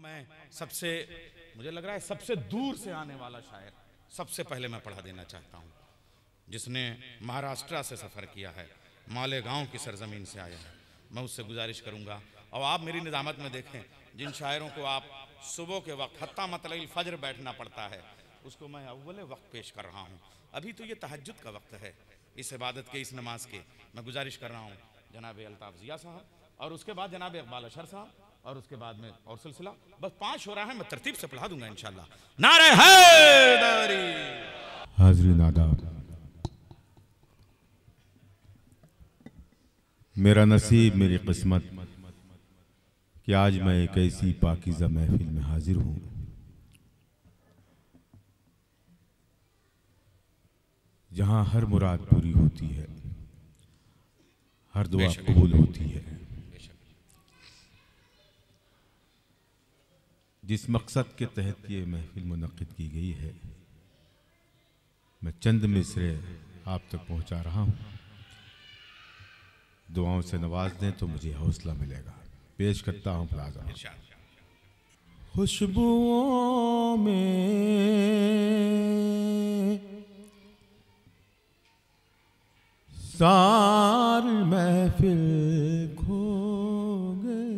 मैं सबसे, मुझे लग रहा है सबसे दूर से आने वाला शायर सबसे पहले मैं पढ़ा देना चाहता हूँ, जिसने महाराष्ट्र से सफ़र किया है, मालेगांव की सरजमीन से आया है। मैं उससे गुजारिश करूँगा, और आप मेरी निज़ामत में देखें, जिन शायरों को आप सुबह के वक्त हत्ता मतलइल फजर बैठना पड़ता है, उसको मैं अव्वल वक्त पेश कर रहा हूँ। अभी तो ये तहज्जुद का वक्त है, इस इबादत के, इस नमाज के। मैं गुजारिश कर रहा हूँ जनाब अल्ताफ़ ज़िया साहब, और उसके बाद जनाब इकबाल अशर साहब, और उसके बाद में और सिलसिला। बस 5 हो रहा है, मैं तरतीब से पढ़ा दूंगा इंशाल्लाह। नारे हैदरी। हाज़रीन आदाब, मेरा नसीब, मेरी किस्मत कि आज मैं एक ऐसी पाकीज़ा महफिल में हाजिर हूँ जहाँ हर मुराद पूरी होती है, हर दुआ कबूल होती है। जिस मकसद के तहत ये महफिल मुनक़िद की गई है, मैं चंद मिसरे आप तक पहुँचा रहा हूँ। दुआओं से नवाज दें तो मुझे हौसला मिलेगा। पेश करता हूँ प्लाजा। खुशबुओं में सारी महफिल खो गई,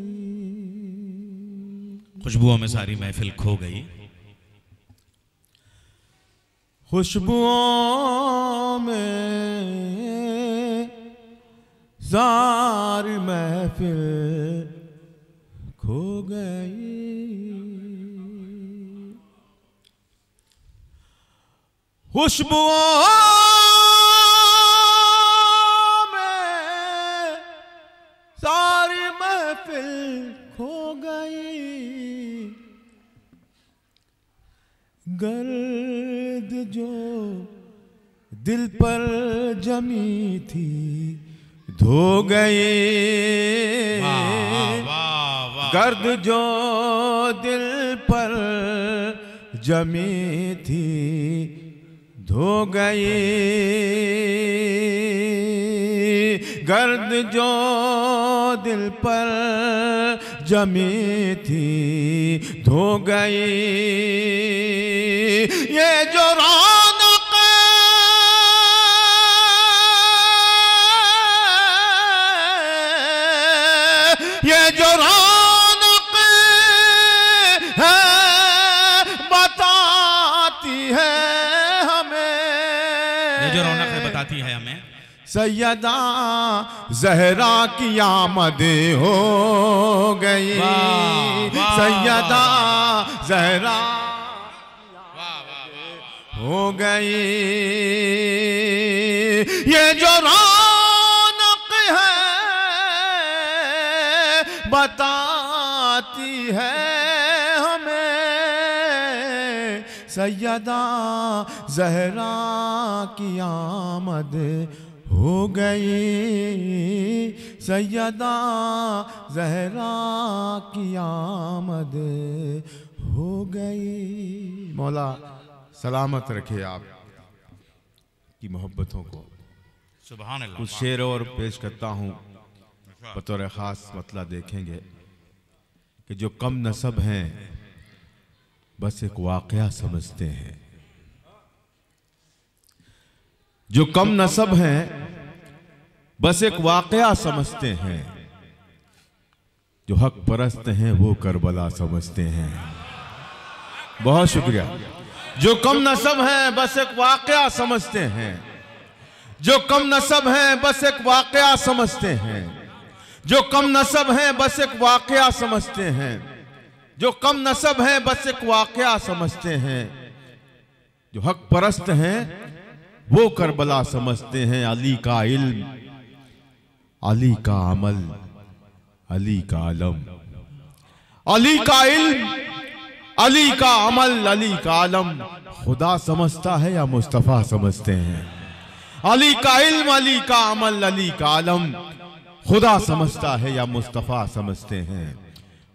खुशबुओं में सारी महफिल खो गई। खुशबुओं में सारी महफिल खो गई, खुशबुओं में सारी महफिल खो गई। गर्द जो दिल पर जमी थी धो गए, गर्द जो दिल पर जमी थी धो गए, गर्द जो दिल पर जमी थी धो गई। ये जो रौनक ये जो रौनक है बताती है हमें, ये जो रौनक है बताती है हमें, सैयदा ज़हरा की आमद हो गई। सैयदा ज़हरा हो गई। ये जो रौनक है बताती है हमें, सैयदा ज़हरा की आमद हो गई। सैयदा ज़हरा की आमद हो गई। मौला सलामत रखे आप की मोहब्बतों को। सुभान अल्लाह। कुछ शेर और पेश करता हूँ, बतौर ख़ास मतला देखेंगे कि जो कम नसब हैं बस एक वाक़या समझते हैं, जो कम नसब हैं बस एक वाक़या समझते हैं, जो हक परस्त हैं वो करबला समझते हैं। बहुत शुक्रिया। जो कम नसब हैं बस एक वाक़या समझते हैं, जो कम नसब हैं बस एक वाक़या समझते हैं, जो कम नसब हैं बस एक वाक़या समझते हैं, जो कम नसब हैं बस एक वाक़या समझते हैं, जो हक परस्त हैं वो करबला समझते हैं। अली का इल्म, अली का अमल, अली का आलम, अली का इल्म, अली का अमल, अली का आलम खुदा समझता है या मुस्तफ़ा समझते हैं। अली का इल्म, अली का अमल, अली का आलम खुदा समझता है या मुस्तफ़ा समझते हैं।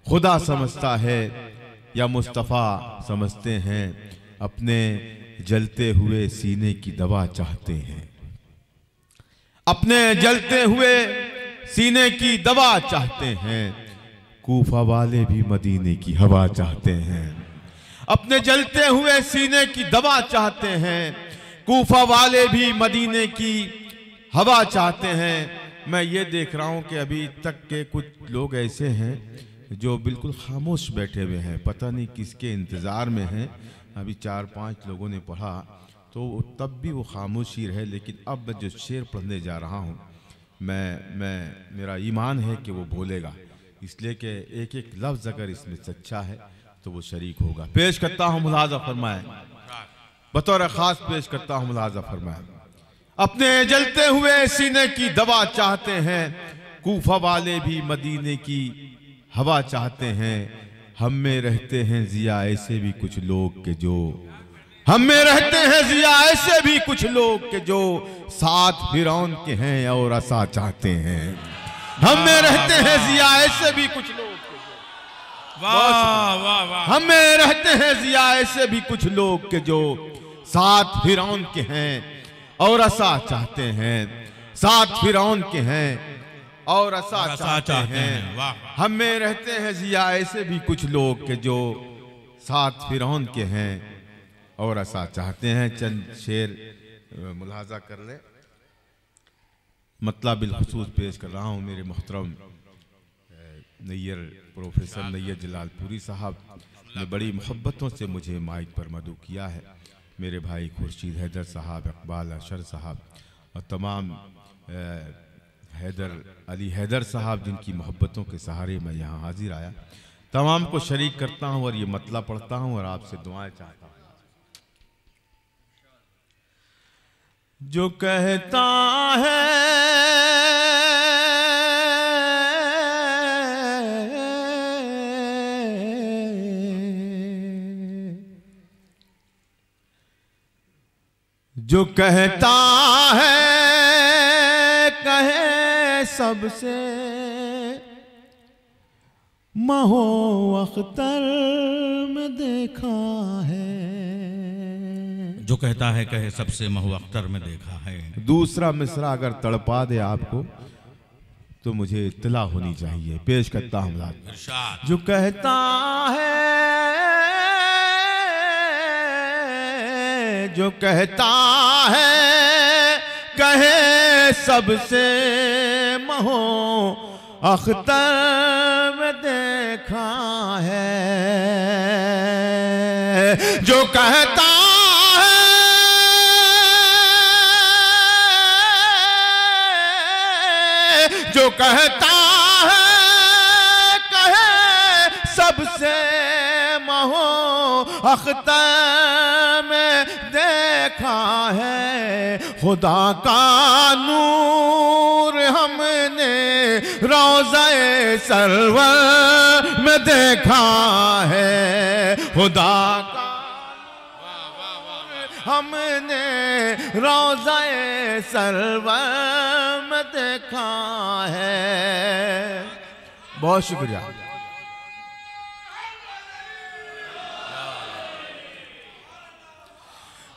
खुदा समझता है या मुस्तफ़ा समझते हैं। अपने जलते हुए सीने की दवा चाहते हैं, अपने जलते हुए सीने की दवा चाहते हैं। कूफा वाले भी मदीने की हवा चाहते हैं, अपने जलते हुए सीने की दवा चाहते हैं। कूफा वाले भी मदीने की हवा चाहते हैं। मैं ये देख रहा हूँ कि अभी तक के कुछ लोग ऐसे हैं जो बिल्कुल खामोश बैठे हुए हैं, पता नहीं किसके इंतज़ार में हैं। अभी 4-5 लोगों ने पढ़ा तो तब भी वो खामोशी रहे, लेकिन अब मैं जो शेर पढ़ने जा रहा हूँ मेरा ईमान है कि वो बोलेगा, इसलिए कि एक एक लफ्ज़ अगर इसमें सच्चा है तो वो शरीक होगा। पेश करता हूँ, मुलाजा फरमाए, बतौर ख़ास पेश करता हूँ, मुलाजा फरमाए। अपने जलते हुए सीने की दवा चाहते हैं, कूफा वाले भी मदीने की हवा चाहते हैं। हम में रहते हैं जिया ऐसे भी कुछ लोग के जो, हम में रहते हैं जिया ऐसे भी कुछ लोग के जो साथ फिरौन के हैं और असा चाहते हैं। हम में रहते हैं जिया ऐसे भी कुछ लोग के जो, वाह वाह वाह, हम में रहते हैं जिया ऐसे भी कुछ लोग के जो साथ फिरौन के हैं और असा चाहते हैं, साथ फिरौन के हैं और असा चाहते हैं। हम में रहते हैं जिया ऐसे भी कुछ लोग के जो साथ फिरौन के हैं और असा चाहते हैं। चंद शेर मुलाजा कर ले, मतलब बिलखुसूस पेश कर रहा हूँ। मेरे मोहतरम नैयर प्रोफेसर नैयर जलालपुरी साहब ने बड़ी मोहब्बतों से मुझे माइक पर मदऊ किया है। मेरे भाई खुर्शीद हैदर साहब, इकबाल अशर साहब और तमाम अली हैदर साहब जिनकी मोहब्बतों के सहारे मैं यहाँ हाजिर आया, तमाम को शरीक करता हूँ और ये मतला पढ़ता हूँ और आपसे दुआएं चाहता हूँ। जो कहता है जो कहता है कहे सबसे महो अख्तर में देखा है। जो कहता है कहे सबसे महू अख्तर में देखा है। दूसरा मिसरा अगर तड़पा दे आपको तो मुझे इत्तला होनी चाहिए। पेश करता हूँ, जो कहता है, जो कहता है कहे सबसे महो अख्तर में देखा है। जो कहता है, जो कहता है कहे सबसे महो अख्तर में देखा है। खुदा का नूर हमने रोज़े सरवर में देखा है। खुदा का हमने रोज़े सरवर में देखा है। बहुत शुक्रिया।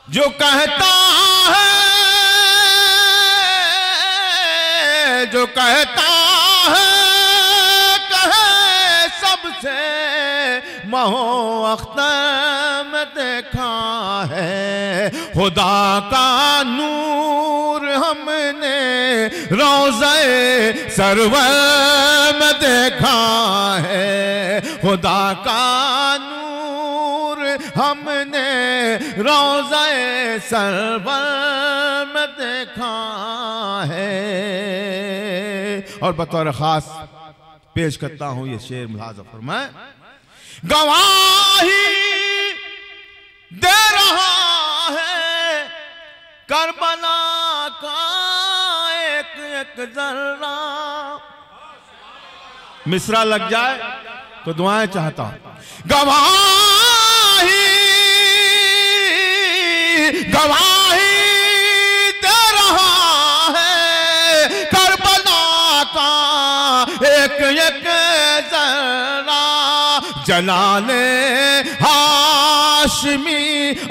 जो कहता है, जो कहता है कहे सबसे महो अख्तर में देखा है। खुदा का नूर हमने रोज़े सरवर में देखा है। खुदा का नूर हमने रोज़े सरवर में देखा है। और बतौर खास पेश करता हूं ये शेर, मुलाज़ा फरमाए। गवाही दे रहा है करबला का एक एक जर्रा। मिसरा लग जाए तो दुआएं चाहता हूं। गवाही, गवाही दे रहा है करबला का एक एक जर्रा। जलाले हाशमी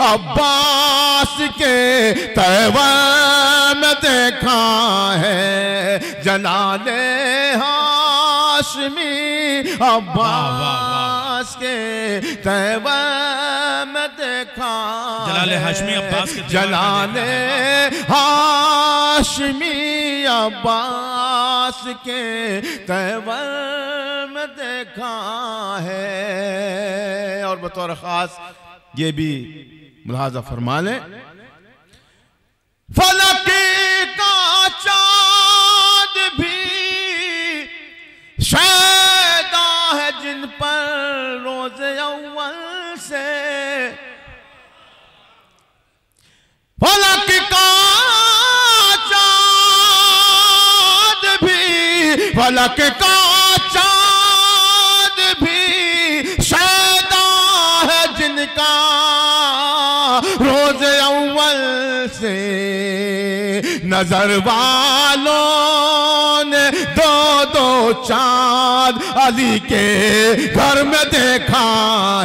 अब्बास के तैवर में देखा है। जलाले हाशमी हाशमी अब्बास के तैवर में देखा, जलाले हाशमी अब्बास के जलाले हाशमी अब्बास के तैवर में देखा है। और बतौर खास ये भी मुलाहाजा फरमा लें, फलक का चाँद भी शैदा है जिन पर रोज़े अव्वल से, फलक का चाँद भी, फलक का चाँद भी शैदा है जिनका रोज़े अव्वल से। नजर वालों ने दो दो चाँद अली के घर में देखा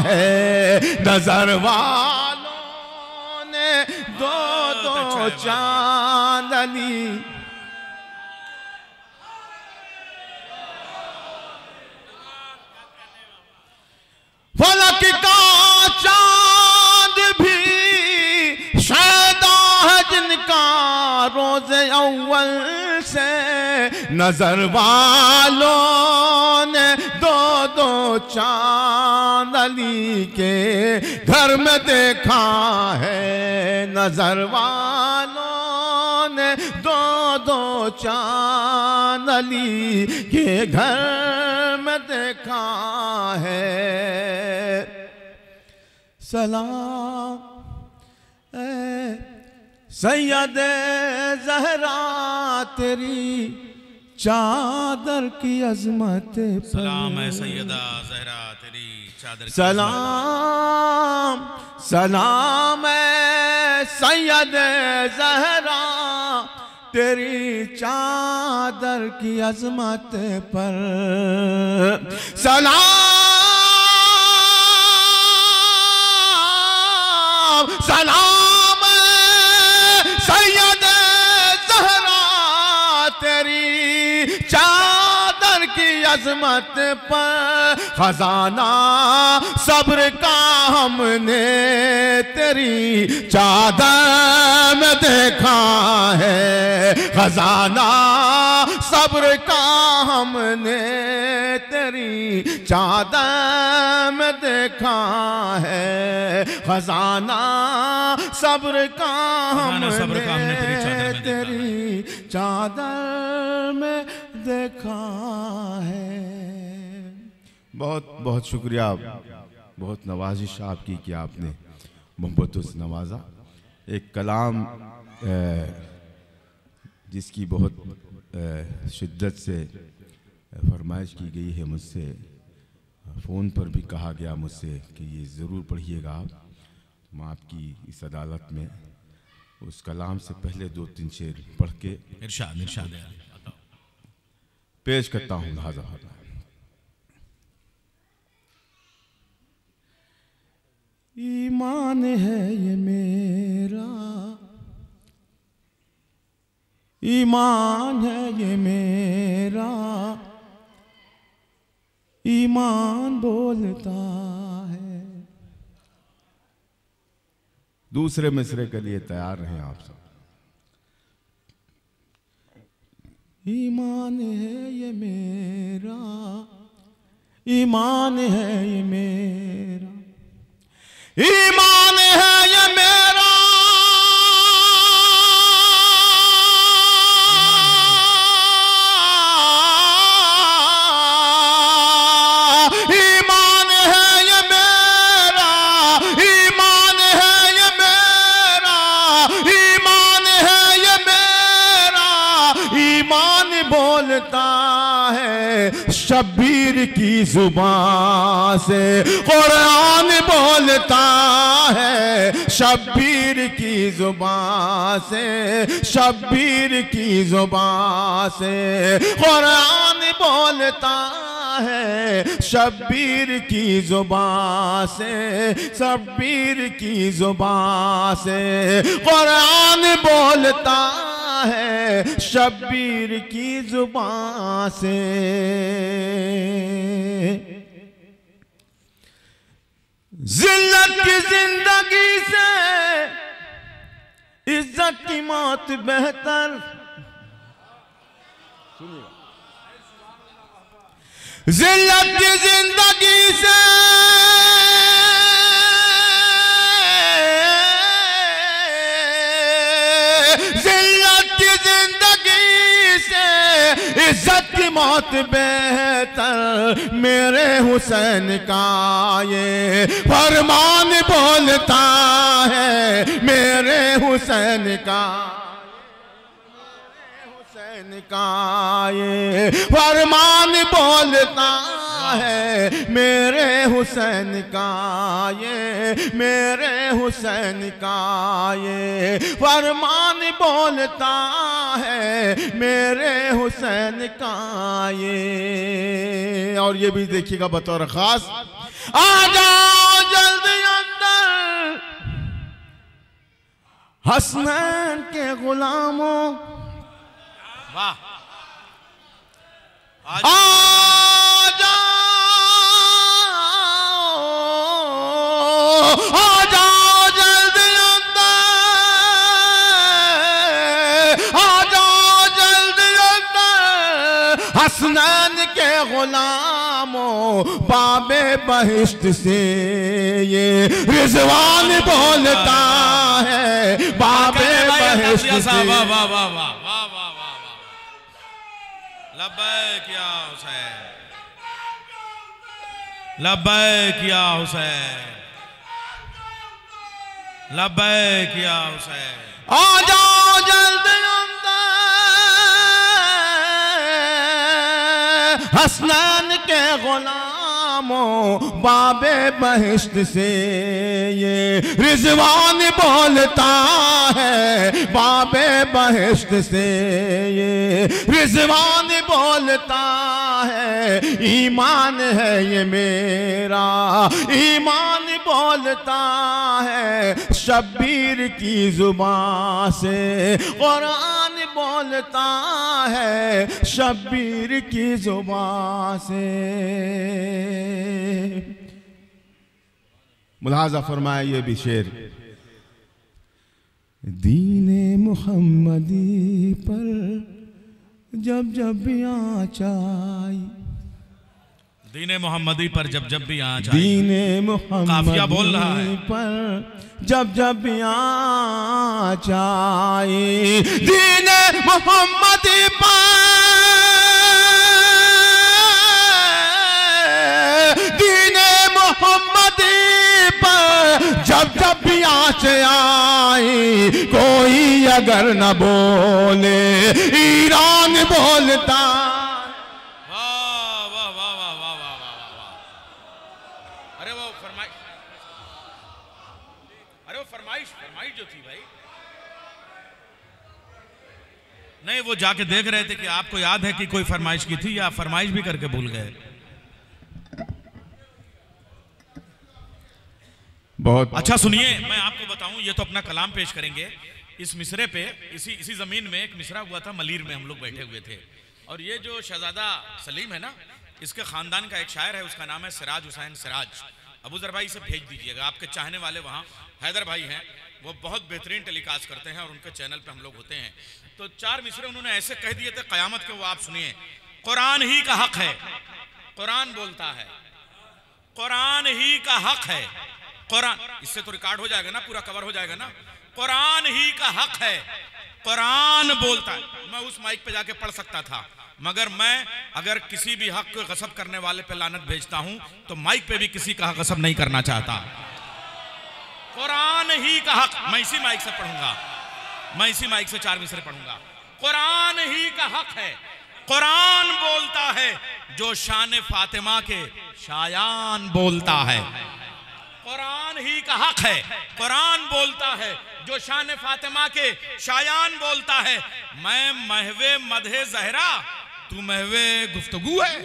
है, नजर वालों ने दो दो चाँद अली। फलक का चाँद भी शैदा है जिनका रोज़े अव्वल से, नजर वालों ने दो दो चाँद अली के घर में देखा है, नजर वालों ने दो दो चाँद अली के घर में देखा है। सलाम सैयद ज़हरा तेरी चादर की अजमत पर, सलाम है सैयदा ज़हरा तेरी चादर की सलाम सलाम है सैयद ज़हरा तेरी चादर की अजमत पर, सलाम सलाम सैयद ज़हरा तेरी चादर की अजमत पर। खजाना सब्र का हमने तेरी चादर में देखा है, खजाना सब्र का हमने तेरी चादर में देखा है, खजाना सब्र का हमने तेरी चादर में देखा है। बहुत बहुत शुक्रिया, बहुत नवाजिश आपकी कि आपने मोहब्बतों से नवाजा। एक कलाम जिसकी बहुत शिद्दत से फरमाइश की गई है मुझसे, फ़ोन पर भी कहा गया मुझसे कि ये ज़रूर पढ़िएगा आप। मैं आपकी इस अदालत में उस कलाम से पहले 2-3 शेर पढ़ के इरशाद पेश करता हूँ। लिहाजा ईमान है ये मेरा, ईमान है ये मेरा, ईमान बोलता है। दूसरे मिसरे के लिए तैयार रहें आप सब। ईमान है ये मेरा, ईमान है ये मेरा, ईमान है ये मेरा, ईमान है ये मेरा, ईमान है ये मेरा, ईमान है ये मेरा, ईमान बोलता है शब्बीर की जुबान से, कुरान बोलता है शब्बीर की जुबान से, शब्बीर की जुबान से, कुरान बोलता है शब्बीर की जुबान से, शब्बीर की जुबान से, कुरान बोलता है शब्बीर की जुबान से। जिल्लत की जिंदगी से इज्जत की मौत बेहतर। जिल्लत की जिंदगी से इज्जत की मौत बेहतर। मेरे हुसैन का ये फरमान बोलता है, मेरे हुसैन का ये फरमान बोलता है, मेरे हुसैन का ये, मेरे हुसैन का ये फरमान बोलता है, मेरे हुसैन का ये। और ये भी देखिएगा बतौर खास, आ जाओ जल्दी अंदर हसनैन के गुलामों, वाह, आ जाओ जल्दी अंदर, आ जाओ जल्दी अंदर हसनैन के गुलामों। बाबे बहिश्त से ये रिजवान बोलता है, बाबे बहिश्त से। वाह वाह वाह वाह वाह वाह वाह, लब्बैक या हुसैन, लब्बैक या हुसैन, लब्बैक या हुसैन। आ जाओ जल्दी अंदर हसनैन के गुलामों। बाबे बहिश्त से ये रिजवान बोलता है, बाबे बहिश्त से ये रिजवान बोलता है। ईमान है ये मेरा, ईमान बोलता है शब्बीर की जुबान से। कुरान बोलता है शब्बीर की जुबान से। मुलाजा फरमाए ये भी शेर, दीने मुहम्मदी पर जब जब भी आँच आई, दीने मोहम्मदी पर जब जब भी आँच आई, दीने मुहम्मदी बोल रहा है पर जब जब भी आँच आई, दीने मुहम्मदी पर, दीने मुहम्मदी पर जब जब भी आँच आई। कोई अगर न बोले ईरान बोलता। फरमाइश जो थी भाई, नहीं वो जाके देख रहे थे कि आपको याद है कि कोई फरमाइश की थी या फरमाइश भी करके भूल गए। बहुत अच्छा सुनिए, मैं आपको बताऊं, ये तो अपना कलाम पेश करेंगे इस मिसरे पे। इसी जमीन में एक मिसरा हुआ था, मलीर में हम लोग बैठे हुए थे, और ये जो शहजादा सलीम है ना, इसके खानदान का एक शायर है, उसका नाम है सिराज हुसैन सिराज। अबू ज़र भाई से भेज दीजिएगा, आपके चाहने वाले वहाँ हैदर भाई हैं, वो बहुत बेहतरीन टेलीकास्ट करते हैं और उनके चैनल पे हम लोग होते हैं। तो 4 मिसरे उन्होंने ऐसे कह दिए थे क़यामत के, वो आप सुनिए। कुरान ही का हक है, कुरान बोलता है, कुरान ही का हक है, कुरान, इससे तो रिकॉर्ड हो जाएगा ना, पूरा कवर हो जाएगा ना। कुरान ही का हक है, कुरान बोलता है। मैं उस माइक पे जाके पढ़ सकता था, मगर मैं अगर किसी भी हक को गसब करने वाले पे लानत भेजता हूं तो माइक पे भी किसी का हक गसब नहीं करना चाहता। कुरान ही का हक, मैं इसी माइक से पढ़ूंगा, मैं इसी माइक से 4 मिसरे पढ़ूंगा। कुरान ही का हक है, कुरान बोलता है जो शान फातिमा के शायान बोलता है। कुरान ही का हक है, कुरान बोलता है जो शान फातिमा के शायान बोलता है। मैं महवे मदहे ज़हरा, तू महवे गुफ्तगू है।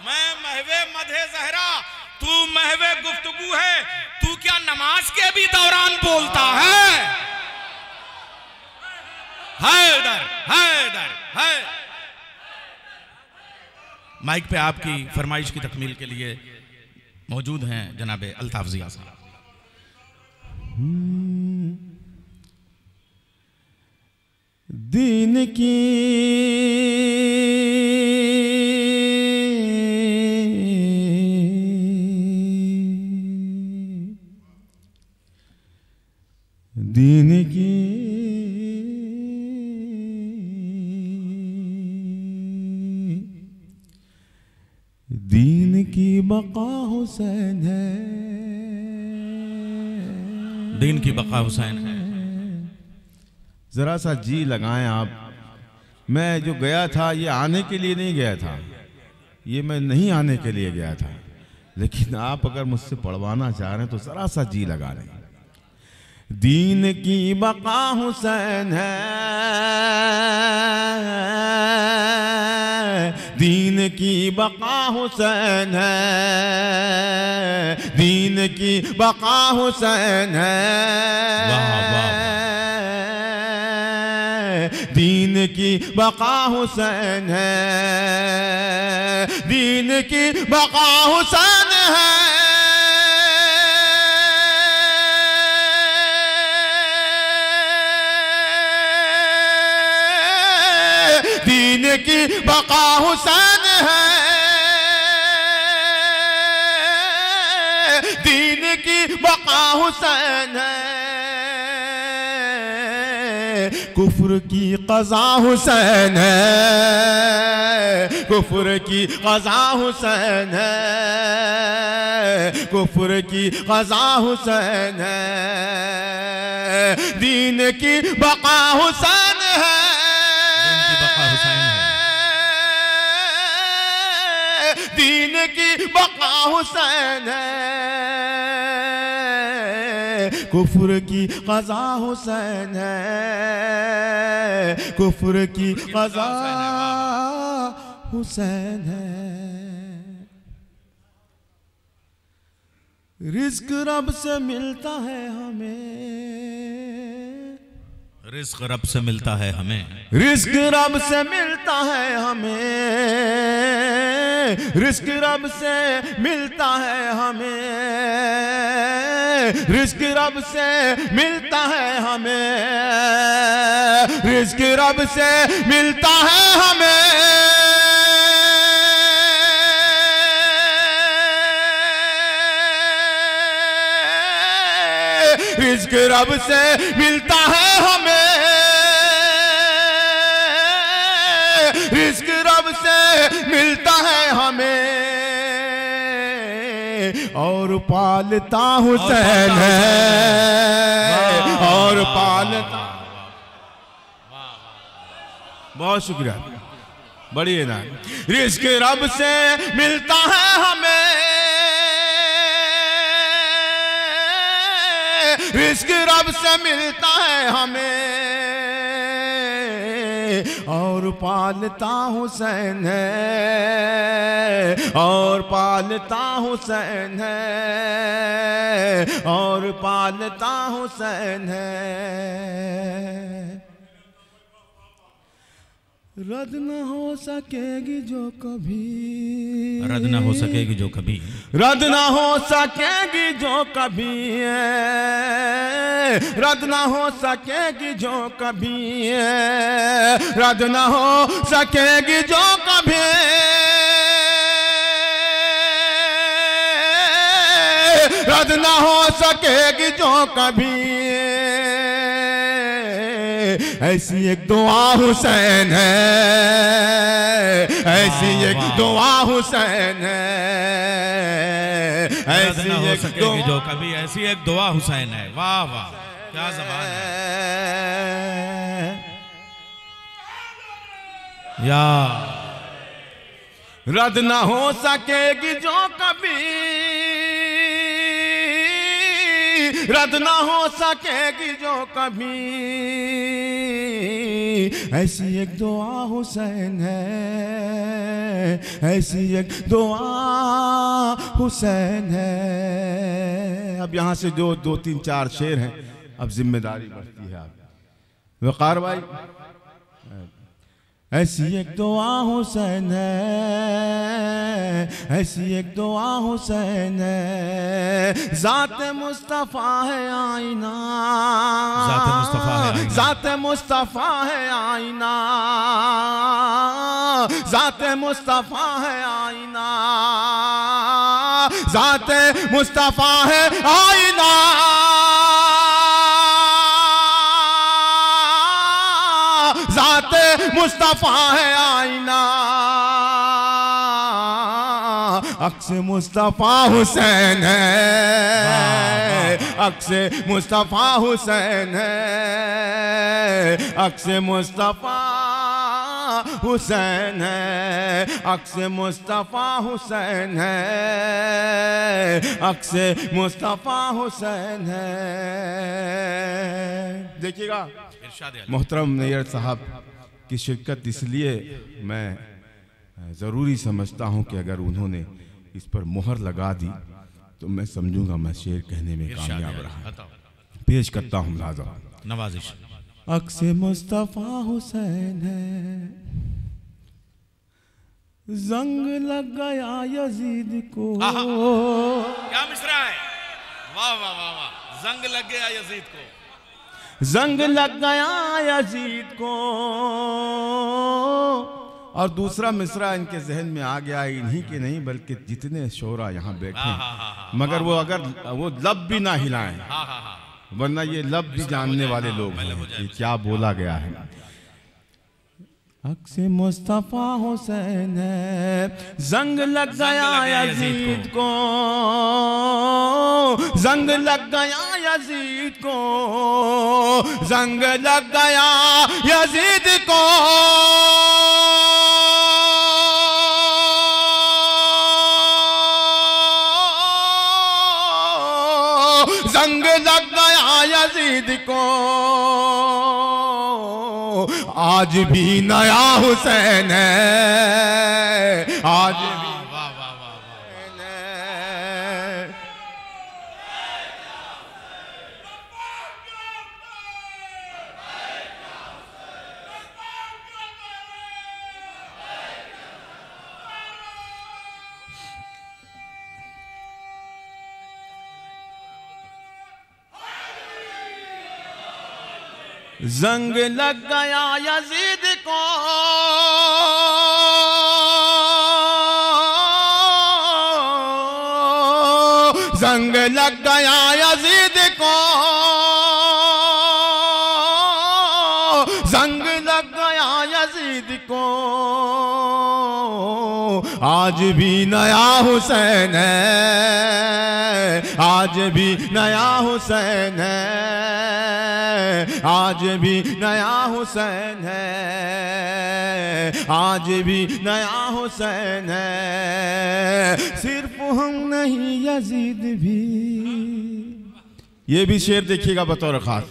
मैं महवे मदहे ज़हरा, तू महवे गुफ्तगू है। तू क्या नमाज के भी दौरान बोलता है? हैदर हैदर है। माइक पे आपकी फरमाइश की तकमील के लिए मौजूद हैं जनाब अल्ताफ जिया साहब। दीन की दीन की बका हुसैन है, दीन की बका हुसैन है। जरा सा जी लगाएं आप। मैं जो गया था ये आने के लिए नहीं गया था, ये मैं नहीं आने के लिए गया था, लेकिन आप अगर मुझसे पढ़वाना चाह रहे हैं तो जरा सा जी लगा लें। दीन की बका हुसैन है, दीन की बका हुसैन है, दीन की बका हुसैन है, वाह वाह। दीन की बका हुसैन है, दीन की बका हुसैन है। दीन की बका हुसैन है, दीन की बका हुसैन है। कुफ्र की क़ज़ा हुसैन है, कुफ्र की क़ज़ा हुसैन है, कुफ्र की क़ज़ा हुसैन है। दीन की बका हुसैन है, दीन की बका हुसैन है। कुफ्र की क़ज़ा हुसैन है, कुफ्र की क़ज़ा हुसैन है। रिज़्क़ रब से मिलता है हमें, रिज़्क़ रब से मिलता है हमें, रिज़्क़ रब से मिलता है हमें, रिज़्क़ रब से मिलता है हमें, रिज़्क़ रब से मिलता है हमें, रिज़्क़ रब से मिलता है हमें। रिज़्क़ रब से मिलता है हमें, रिज़्क़ रब से मिलता है हमें। और पालता हुसैन है, और पालता। बहुत शुक्रिया, बढ़िया ना। रिज़्क़ रब से मिलता है हमें, रिज़्क़ रब से मिलता है हमें। और पालता हुसैन है, और पालता हुसैन है, और पालता हुसैन है। रद न हो सकेगी जो कभी, रद न हो सकेगी जो कभी, रद न हो सकेगी जो कभी, रद न हो सकेगी जो कभी, रद न हो सकेगी जो कभी। रद न हो सकेगी जो कभी। ऐसी एक दुआ हुसैन है, ऐसी एक दुआ हुसैन है, ऐसी एक दुआ जो कभी, ऐसी एक दुआ हुसैन है। वाह वाह, क्या ज़बान है या। रद न हो सकेगी जो कभी, रद न हो सकेगी जो कभी। ऐसी एक दुआ हुसैन है, ऐसी एक दुआ हुसैन है। अब यहाँ से जो 2 3 4 शेर हैं, अब जिम्मेदारी बढ़ती है। आप वकार भाई, ऐसी एक दुआ हुसैन है, ऐसी एक दुआ हुसैन है, ज़ात मुस्तफ़ा है आईना, ज़ात मुस्तफ़ा है आईना, ज़ात मुस्तफ़ा है आईना, ज़ात मुस्तफ़ा है आईना, ज़ात मुस्तफ़ा है आईना, ज़ात मुस्तफ़ा है आईना, अक्स मुस्तफ़ा हुसैन है, अक्स मुस्तफ़ा हुसैन है, अक्स मुस्तफ़ा हुसैन है, अक्स मुस्तफ़ा हुसैन है, अक्स मुस्तफ़ा हुसैन है। देखिएगा मोहतरम नैयर साहब की शिरकत इसलिए मैं ज़रूरी समझता हूँ कि अगर उन्होंने इस पर मोहर लगा दी तो मैं समझूंगा मैं शेर कहने में कामयाब रहा। पेश करता हूँ लाजा नवाजिश। अक्स मुस्तफ़ा हुसैन है, जंग लग गया यजीद को। क्या मिसरा है, वाह वाह वाह वाह। जंग लग गया यजीद को, जंग लग गया यजीद को। और दूसरा मिसरा इनके जहन में आ गया, इन्हीं के नहीं बल्कि जितने शोरा यहाँ बैठे हैं, मगर वो अगर वो लब भी ना हिलाएं, वरना ये लब भी जानने वाले लोग हैं कि क्या बोला गया है। अक्स मुस्तफ़ा हुसैन है, जंग लग गया यजीद को, जंग लग गया यजीद को, जंग लग गया यजीद को, जंग लग गया यजीद को। आज भी नया हुसैन है, आज भी हुसैन है। जंग लग गया यजीद को, जंग लग गया यजीद को, जंग लग गया यजीद को। आज भी नया हुसैन है, आज भी नया हुसैन है, आज भी नया हुसैन है, आज भी नया हुसैन है। सिर्फ हम नहीं यजीद भी, ये भी शेर देखिएगा बतौर खास।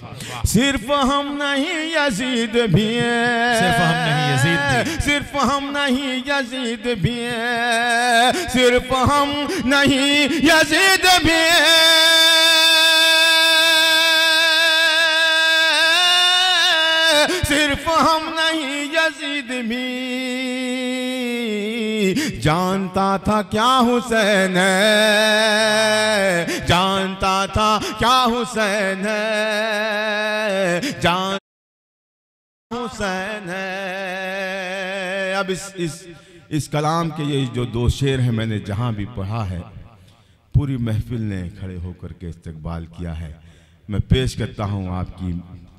सिर्फ हम नहीं यजीद भी है, सिर्फ हम नहीं यजीद भी, सिर्फ हम नहीं यजीद भी है, सिर्फ हम नहीं यजीद भी है, सिर्फ हम नहीं यजीद भी। जानता था क्या हुसैन है, जानता था क्या हुसैन है, जान हुसैन है। अब इस कलाम के ये जो दो शेर हैं मैंने जहाँ भी पढ़ा है, पूरी महफिल ने खड़े होकर के इस्तकबाल किया है। मैं पेश करता हूँ आपकी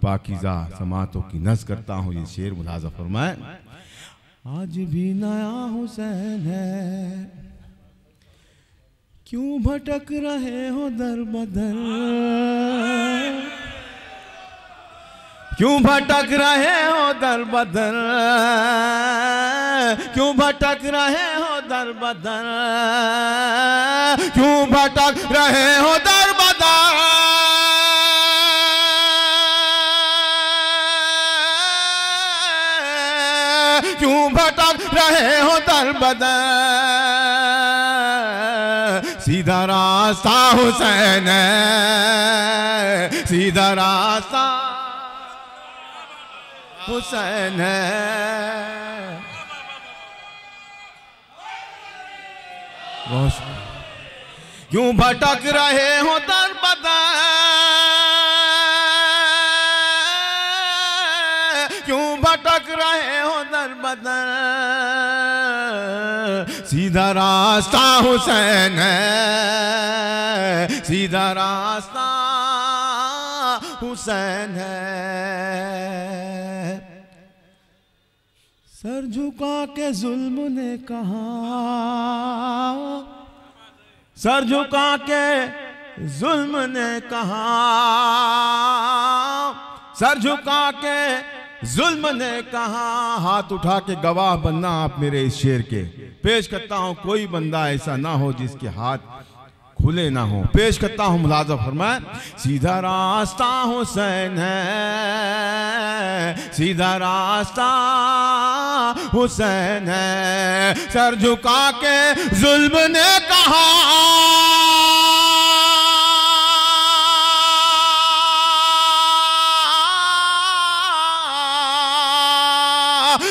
पाकीज़ा समातों की नज़्म करता हूँ ये शेर, मुलाज़ा फरमाए। आज भी नया हुसैन है, क्यों भटक रहे हो दर बदर, क्यों भटक रहे हो दर बदर, क्यों भटक रहे हो दर बदर, क्यों भटक रहे हो दर बदर, क्यों भटक रहे हो दर बदर। सीधा रास्ता हुसैन है, सीधा रास्ता हुसैन है। क्यों भटक रहे हो दर बदर, क्यों भटक रहे हो दर बदर, सीधा रास्ता हुसैन है, सीधा रास्ता हुसैन है। सर झुका के जुल्म ने कहा, सर झुका के जुल्म ने कहा, सर झुका के जुल्म ने कहा, हाथ उठा के गवाह बनना आप मेरे इस शेर के। पेश करता हूं कोई बंदा ऐसा ना हो जिसके हाथ खुले ना हो। पेश करता हूं मुलाज़ा फरमाए, सीधा रास्ता हुसैन है, सीधा रास्ता हुसैन है। सर झुका के जुल्म ने कहा,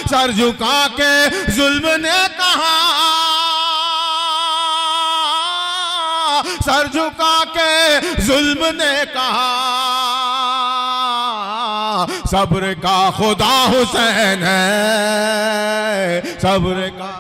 सर झुका के जुल्म ने कहा, सर झुका के जुल्म ने कहा, सब्र का खुदा हुसैन है, सब्र का